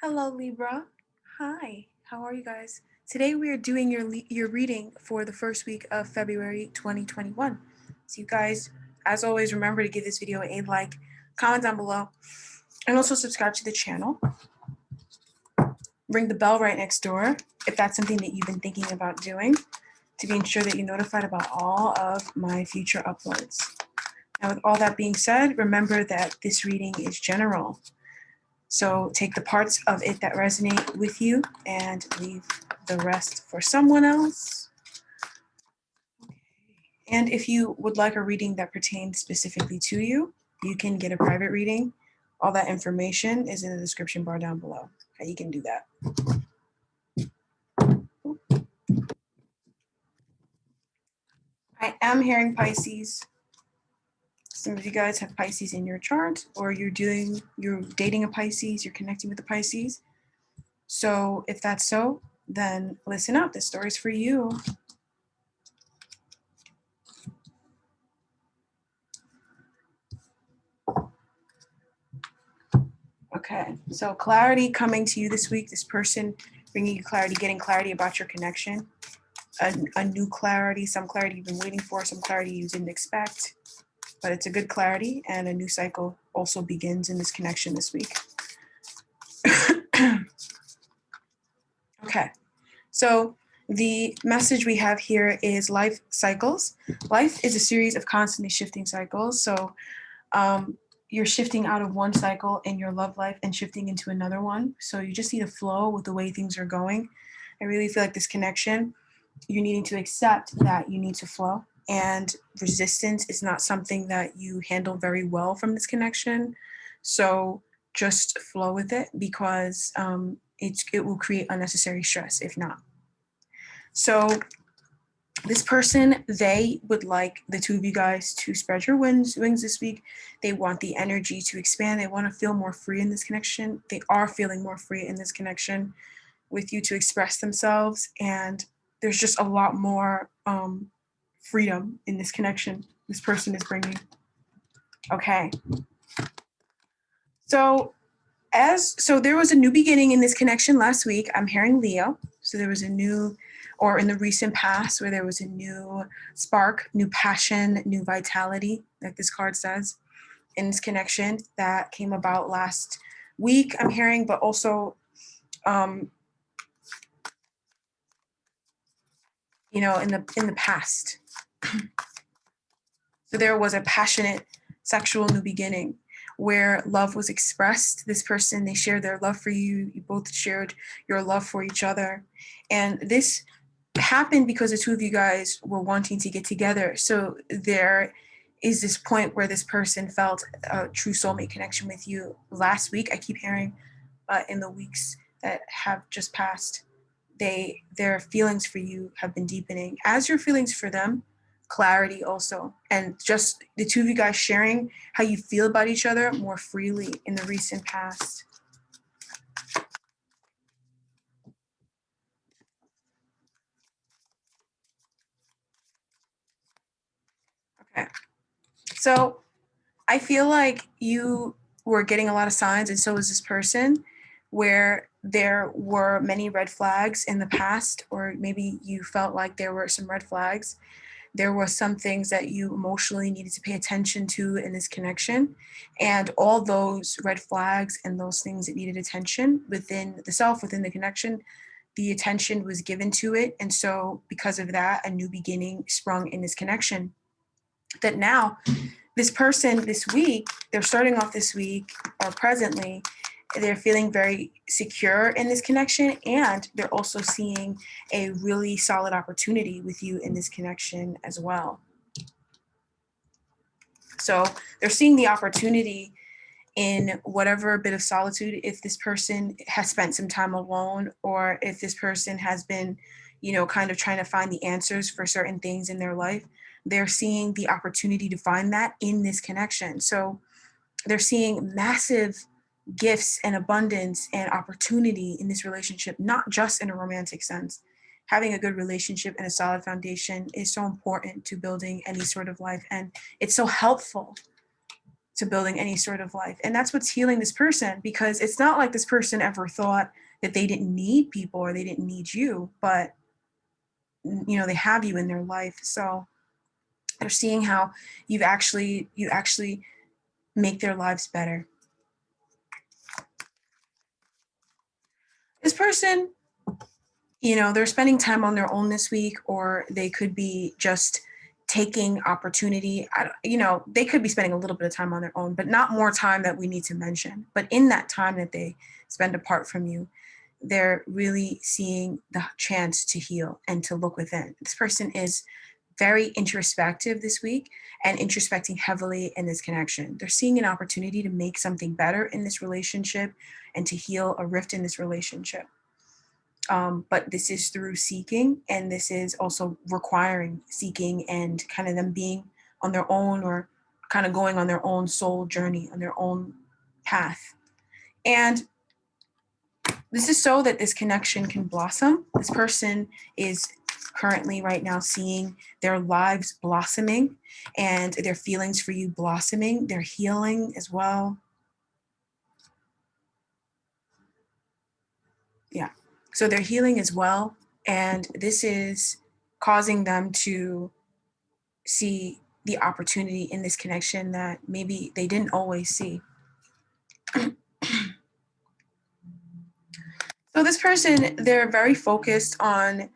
Hello, Libra. Hi, how are you guys? Today we are doing your reading for the first week of February 2021. So you guys, as always, remember to give this video a like, comment down below, and also subscribe to the channel. Ring the bell right next door if that's something that you've been thinking about doing to be ensured that you're notified about all of my future uploads. Now, with all that being said, remember that this reading is general. So take the parts of it that resonate with you and leave the rest for someone else. And if you would like a reading that pertains specifically to you, you can get a private reading. All that information is in the description bar down below. How you can do that. I am hearing Pisces. Some of you guys have Pisces in your chart, or you're dating a Pisces, you're connecting with a Pisces. So if that's so, then listen up. This story's for you. Okay, so clarity coming to you this week. This person bringing you clarity, getting clarity about your connection. A new clarity, some clarity you've been waiting for, some clarity you didn't expect. But it's a good clarity, and a new cycle also begins in this connection this week. Okay, so the message we have here is life cycles. Life is a series of constantly shifting cycles. So you're shifting out of one cycle in your love life and shifting into another one. So you just need to flow with the way things are going. I really feel like this connection, you're needing to accept that you need to flow. And resistance is not something that you handle very well from this connection. So just flow with it, because it will create unnecessary stress if not. So this person, they would like the two of you guys to spread your wings this week. They want the energy to expand. They want to feel more free in this connection. They are feeling more free in this connection with you to express themselves. And there's just a lot more freedom in this connection this person is bringing. Okay. So there was a new beginning in this connection last week. I'm hearing Leo. So there was a new, or in the recent past, where there was a new spark, new passion, new vitality, like this card says, in this connection that came about last week, I'm hearing, but also, in the past. So there was a passionate sexual new beginning where love was expressed. This person, they shared their love for you. You both shared your love for each other. And this happened because the two of you guys were wanting to get together. So there is this point where this person felt a true soulmate connection with you last week. I keep hearing in the weeks that have just passed, their feelings for you have been deepening, as your feelings for them. Clarity also, and just the two of you guys sharing how you feel about each other more freely in the recent past. Okay, so I feel like you were getting a lot of signs, and so was this person, where there were many red flags in the past, or maybe you felt like there were some red flags. There were some things that you emotionally needed to pay attention to in this connection. And all those red flags and those things that needed attention within the self, within the connection, the attention was given to it. And so because of that, a new beginning sprung in this connection. That now, this person this week, they're starting off this week, or presently, they're feeling very secure in this connection, and they're also seeing a really solid opportunity with you in this connection as well. So they're seeing the opportunity in whatever bit of solitude, if this person has spent some time alone, or if this person has been, kind of trying to find the answers for certain things in their life, they're seeing the opportunity to find that in this connection. So they're seeing massive gifts and abundance and opportunity in this relationship, not just in a romantic sense. Having a good relationship and a solid foundation is so important to building any sort of life, and it's so helpful to building any sort of life. And that's what's healing this person, because it's not like this person ever thought that they didn't need people or they didn't need you, but they have you in their life. So they're seeing how you actually make their lives better. This person, they're spending time on their own this week, or they could be just taking opportunity. They could be spending a little bit of time on their own, but not more time that we need to mention. But in that time that they spend apart from you, they're really seeing the chance to heal and to look within. This person is very introspective this week and introspecting heavily in this connection. They're seeing an opportunity to make something better in this relationship and to heal a rift in this relationship. But this is through seeking, and this is also requiring seeking and kind of them being on their own, or kind of going on their own soul journey, on their own path. And this is so that this connection can blossom. This person is currently right now seeing their lives blossoming and their feelings for you blossoming. They're healing as well. Yeah. So they're healing as well. And this is causing them to see the opportunity in this connection that maybe they didn't always see. So this person, they're very focused on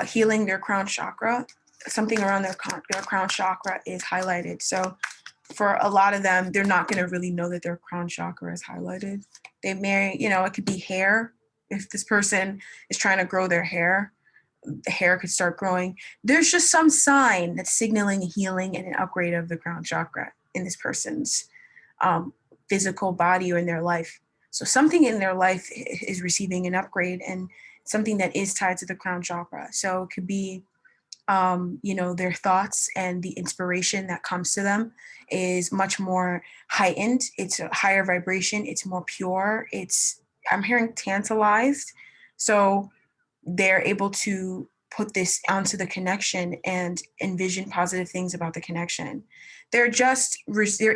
healing their crown chakra. Something around their crown chakra is highlighted. So for a lot of them, they're not going to really know that their crown chakra is highlighted. They may, it could be hair. If this person is trying to grow their hair, the hair could start growing. There's just some sign that's signaling a healing and an upgrade of the crown chakra in this person's physical body or in their life. So something in their life is receiving an upgrade, and something that is tied to the crown chakra. So it could be, their thoughts and the inspiration that comes to them is much more heightened. It's a higher vibration. It's more pure. I'm hearing tantalized. So they're able to put this onto the connection and envision positive things about the connection. They're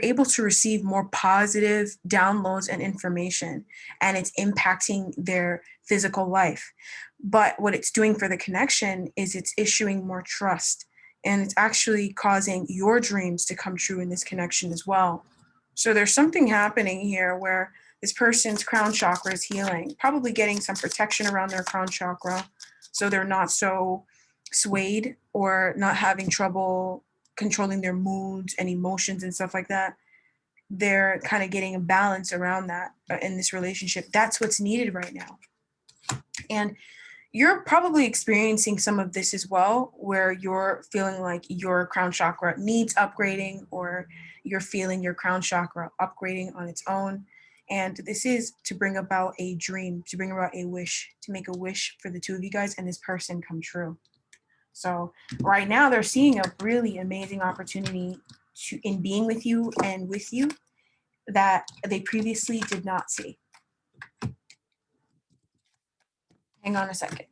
able to receive more positive downloads and information, and it's impacting their physical life. But what it's doing for the connection is it's issuing more trust, and it's actually causing your dreams to come true in this connection as well. So there's something happening here where this person's crown chakra is healing, probably getting some protection around their crown chakra, so they're not so swayed or not having trouble controlling their moods and emotions and stuff like that. They're kind of getting a balance around that in this relationship. That's what's needed right now. And you're probably experiencing some of this as well, where you're feeling like your crown chakra needs upgrading, or you're feeling your crown chakra upgrading on its own. And this is to bring about a dream, to bring about a wish, to make a wish for the two of you guys and this person come true. So right now they're seeing a really amazing opportunity in being with you and with you that they previously did not see. Hang on a second.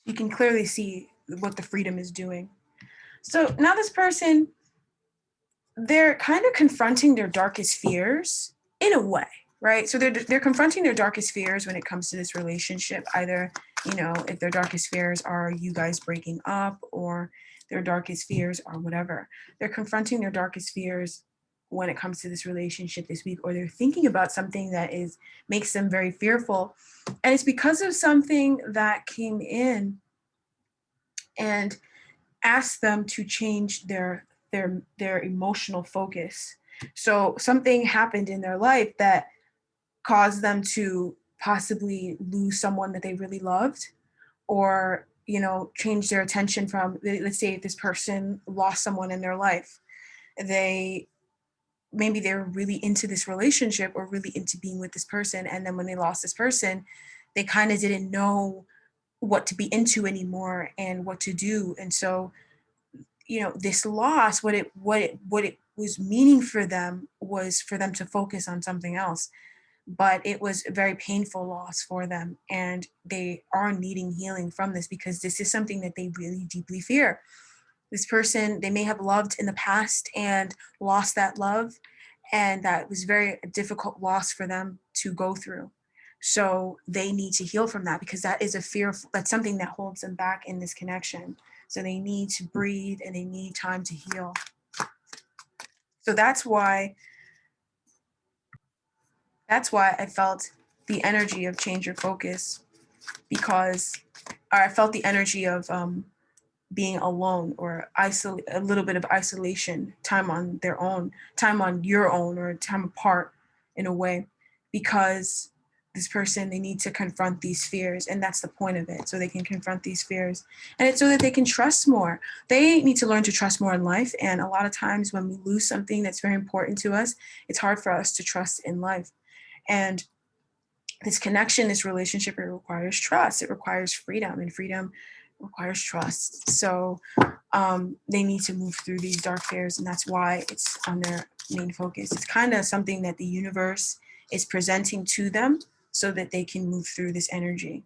You can clearly see what the freedom is doing. So now this person, they're kind of confronting their darkest fears in a way, right? So they're confronting their darkest fears when it comes to this relationship. Either, if their darkest fears are you guys breaking up, or their darkest fears are whatever. They're confronting their darkest fears when it comes to this relationship this week, or they're thinking about something that makes them very fearful. And it's because of something that came in and asked them to change their emotional focus. So something happened in their life that caused them to possibly lose someone that they really loved, or change their attention from, let's say, if this person lost someone in their life, maybe they were really into this relationship or really into being with this person, and then when they lost this person, they kind of didn't know what to be into anymore and what to do. And so this loss, what it was meaning for them was for them to focus on something else. but it was a very painful loss for them. And they are needing healing from this because this is something that they really deeply fear. This person, they may have loved in the past and lost that love, and that was very a difficult loss for them to go through. So they need to heal from that because that is a fear, that's something that holds them back in this connection. So they need to breathe and they need time to heal. So that's why I felt the energy of change your focus, because or I felt the energy of being alone or isolate, a little bit of isolation, time on their own, time on your own, or time apart in a way, because this person, they need to confront these fears, and that's the point of it, so they can confront these fears, and it's so that they can trust more. They need to learn to trust more in life, and a lot of times when we lose something that's very important to us, it's hard for us to trust in life. And this connection, this relationship, it requires trust. It requires freedom, and freedom requires trust. So they need to move through these dark fears, and that's why it's on their main focus. It's kind of something that the universe is presenting to them so that they can move through this energy.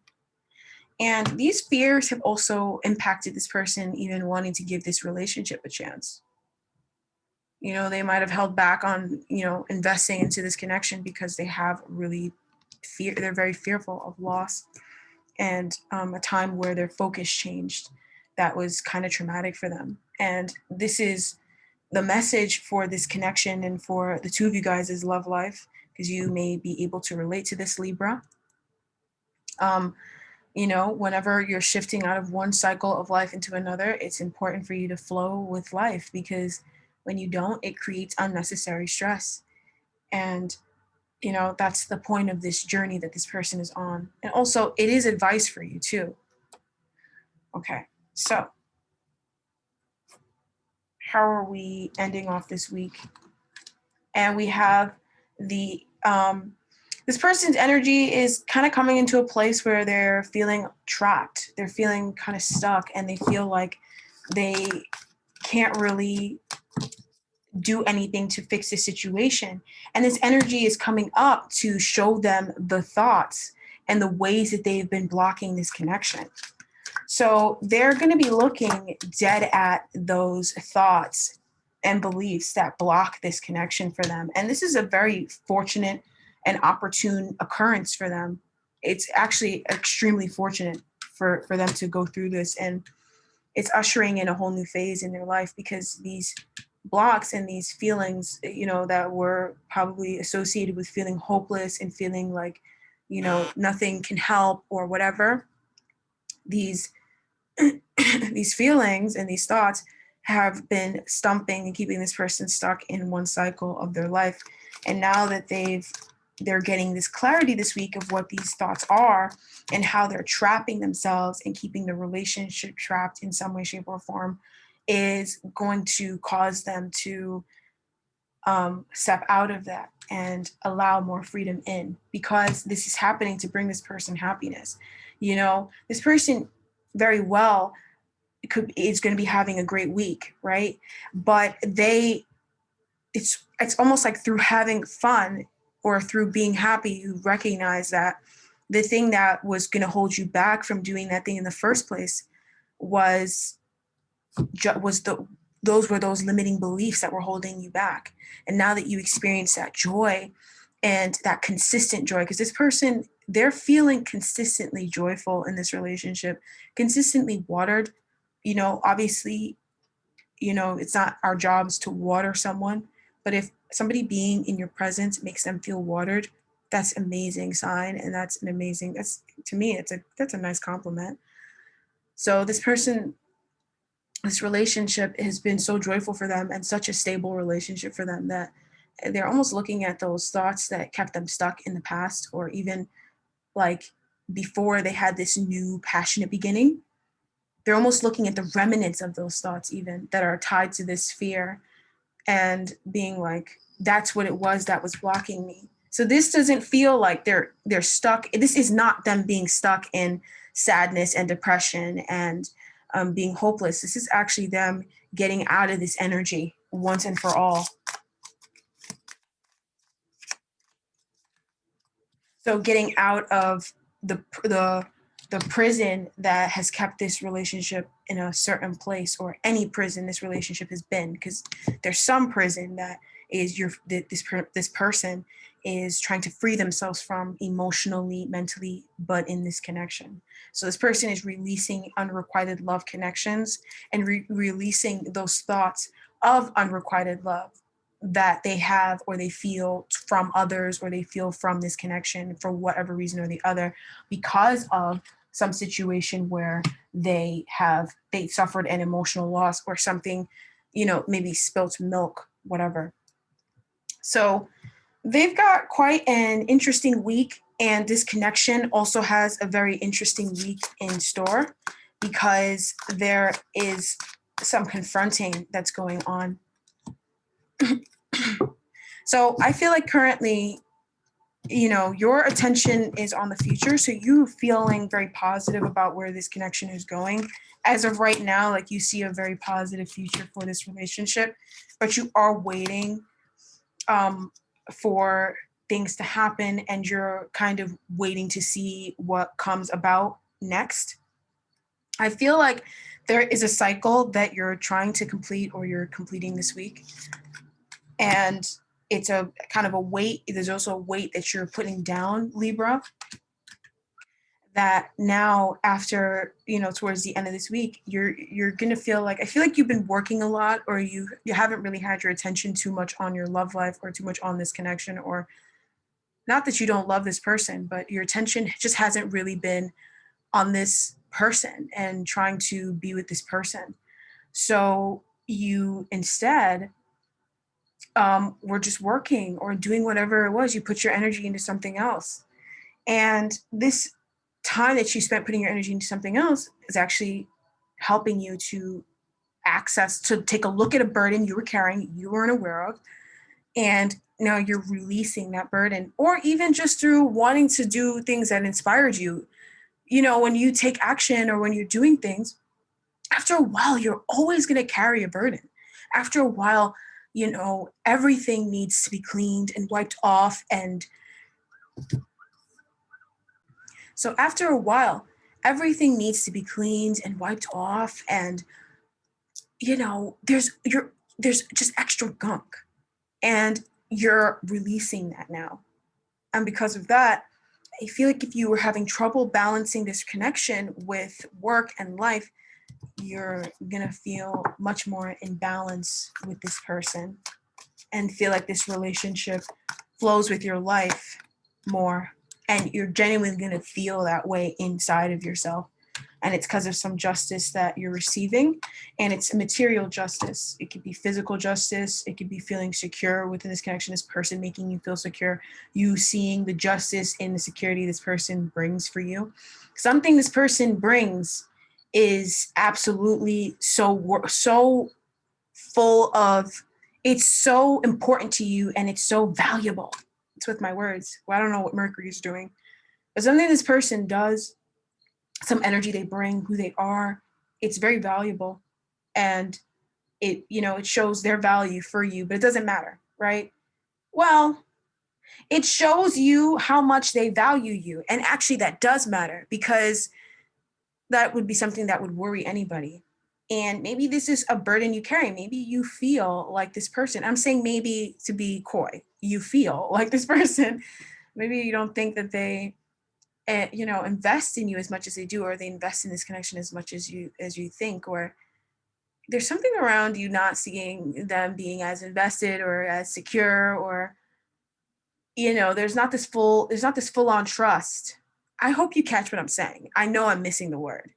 And these fears have also impacted this person even wanting to give this relationship a chance. They might have held back on, investing into this connection because they have really they're very fearful of loss, and a time where their focus changed that was kind of traumatic for them. And this is the message for this connection and for the two of you guys' love life, because you may be able to relate to this, Libra. Whenever you're shifting out of one cycle of life into another, it's important for you to flow with life, because when you don't, it creates unnecessary stress. And that's the point of this journey that this person is on. And also, it is advice for you too. Okay, so how are we ending off this week? And we have the this person's energy is kind of coming into a place where they're feeling trapped. They're feeling kind of stuck, and they feel like they can't really do anything to fix the situation. And this energy is coming up to show them the thoughts and the ways that they've been blocking this connection. So they're going to be looking dead at those thoughts and beliefs that block this connection for them. And this is a very fortunate and opportune occurrence for them. It's actually extremely fortunate for them to go through this. And it's ushering in a whole new phase in their life, because these blocks and these feelings, that were probably associated with feeling hopeless and feeling like, nothing can help or whatever, these these feelings and these thoughts have been stumping and keeping this person stuck in one cycle of their life. And now that they're getting this clarity this week of what these thoughts are and how they're trapping themselves and keeping the relationship trapped in some way, shape, or form, is going to cause them to step out of that and allow more freedom in, because this is happening to bring this person happiness. This person very well is going to be having a great week, right? But it's almost like through having fun or through being happy, you recognize that the thing that was going to hold you back from doing that thing in the first place was those were those limiting beliefs that were holding you back. And now that you experience that joy and that consistent joy, because this person, they're feeling consistently joyful in this relationship, consistently watered. Obviously, it's not our jobs to water someone, but if somebody being in your presence makes them feel watered, that's an amazing sign. And that's to me, that's a nice compliment. So this person, this relationship has been so joyful for them and such a stable relationship for them that they're almost looking at those thoughts that kept them stuck in the past, or even like before they had this new passionate beginning. They're almost looking at the remnants of those thoughts even that are tied to this fear, and being like, that's what it was that was blocking me. So this doesn't feel like they're stuck. This is not them being stuck in sadness and depression and being hopeless. This is actually them getting out of this energy once and for all. So getting out of the prison that has kept this relationship in a certain place, or any prison this relationship has been, because there's some prison that is this person is trying to free themselves from emotionally, mentally, but in this connection. So this person is releasing unrequited love connections and releasing those thoughts of unrequited love that they have or they feel from others, or they feel from this connection for whatever reason or the other, because of some situation where they suffered an emotional loss or something, maybe spilt milk, whatever. So they've got quite an interesting week, and this connection also has a very interesting week in store, because there is some confronting that's going on. So I feel like currently, your attention is on the future. So you feeling very positive about where this connection is going. As of right now, like, you see a very positive future for this relationship, but you are waiting for things to happen, and you're kind of waiting to see what comes about next. I feel like there is a cycle that you're trying to complete, or you're completing this week. And it's a kind of a weight. There's also a weight that you're putting down, Libra, that now, after, towards the end of this week, you're gonna feel like, I feel like you've been working a lot, or you haven't really had your attention too much on your love life, or too much on this connection, or not that you don't love this person, but your attention just hasn't really been on this person and trying to be with this person. So you instead were just working or doing whatever it was. You put your energy into something else. And this time that you spent putting your energy into something else is actually helping you to take a look at a burden you were carrying, you weren't aware of, and now you're releasing that burden. Or even just through wanting to do things that inspired you. When you take action, or when you're doing things, after a while, you're always going to carry a burden. After a while, everything needs to be cleaned and wiped off. And so after a while, everything needs to be cleaned and wiped off. And, there's just extra gunk, and you're releasing that now. And because of that, I feel like if you were having trouble balancing this connection with work and life, you're going to feel much more in balance with this person, and feel like this relationship flows with your life more. And you're genuinely going to feel that way inside of yourself. And it's because of some justice that you're receiving. And it's material justice. It could be physical justice. It could be feeling secure within this connection, this person making you feel secure. You seeing the justice in the security this person brings for you. Something this person brings is absolutely so full of, it's so important to you, and it's so valuable. It's with my words. Well, I don't know what Mercury is doing, but something this person does, some energy they bring, who they are, it's very valuable. And it shows their value for you, but it doesn't matter, right? Well, it shows you how much they value you. And actually, that does matter, because that would be something that would worry anybody. And maybe this is a burden you carry. Maybe you feel like this person. I'm saying maybe to be coy. You feel like this person. Maybe you don't think that they, invest in you as much as they do, or they invest in this connection as much as you think, or there's something around you not seeing them being as invested or as secure, or there's not this full on trust. I hope you catch what I'm saying. I know I'm missing the word.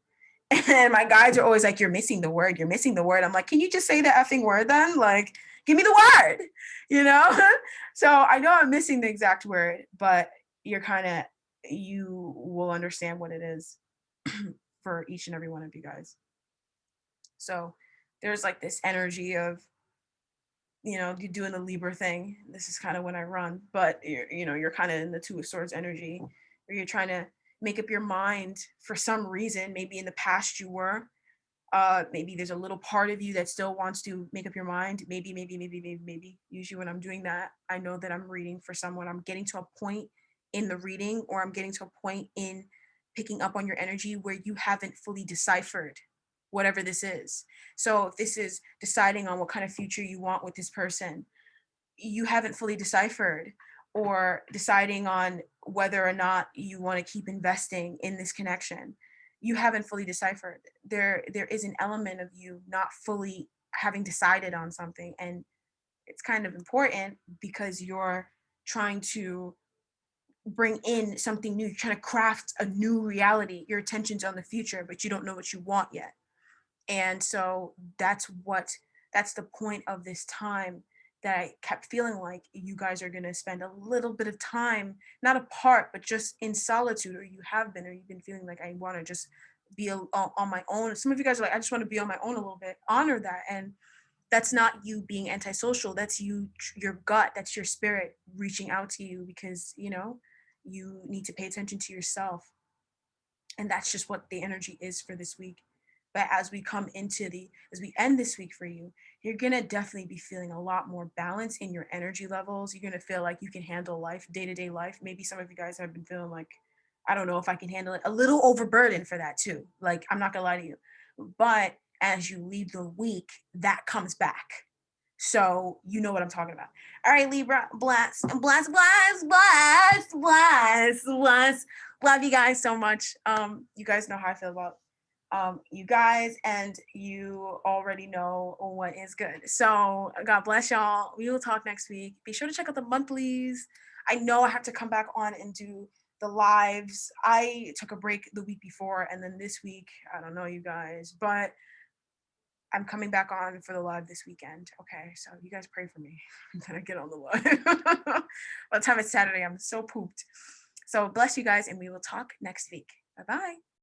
And my guides are always like, you're missing the word. You're missing the word. I'm like, can you just say the effing word then? Like, give me the word, you know? So I know I'm missing the exact word, but you will understand what it is for each and every one of you guys. So there's like this energy of, you doing the Libra thing. This is kind of when I run, but you're kind of in the Two of Swords energy, where you're trying to make up your mind for some reason. Maybe in the past you were, maybe there's a little part of you that still wants to make up your mind. Maybe. Usually when I'm doing that, I know that I'm reading for someone. I'm getting to a point in the reading, or I'm getting to a point in picking up on your energy where you haven't fully deciphered whatever this is. So if this is deciding on what kind of future you want with this person, you haven't fully deciphered, or deciding on whether or not you want to keep investing in this connection, you haven't fully deciphered. There is an element of you not fully having decided on something, and it's kind of important because you're trying to bring in something new. You're trying to craft a new reality. Your attention's on the future, but you don't know what you want yet. And so that's the point of this time, that I kept feeling like you guys are going to spend a little bit of time, not apart, but just in solitude, or you have been, or you've been feeling like, I want to just be on my own. Some of you guys are like, I just want to be on my own a little bit. Honor that. And that's not you being antisocial. That's you, your gut, that's your spirit reaching out to you, because, you need to pay attention to yourself. And that's just what the energy is for this week. But as we end this week for you, you're gonna definitely be feeling a lot more balance in your energy levels. You're gonna feel like you can handle life, day-to-day life. Maybe some of you guys have been feeling like, I don't know if I can handle it, a little overburdened for that too. Like, I'm not gonna lie to you. But as you leave the week, that comes back. So you know what I'm talking about. All right, Libra, bless, bless, bless, bless, bless, bless. Love you guys so much. You guys know how I feel about you guys, and you already know what is good. So God bless y'all. We will talk next week. Be sure to check out the monthlies. I know I have to come back on and do the lives. I took a break the week before, and then this week, I don't know, you guys, but I'm coming back on for the live this weekend. Okay, so you guys pray for me that I get on the live. By the time it's Saturday, I'm so pooped. So bless you guys, and we will talk next week. Bye-bye.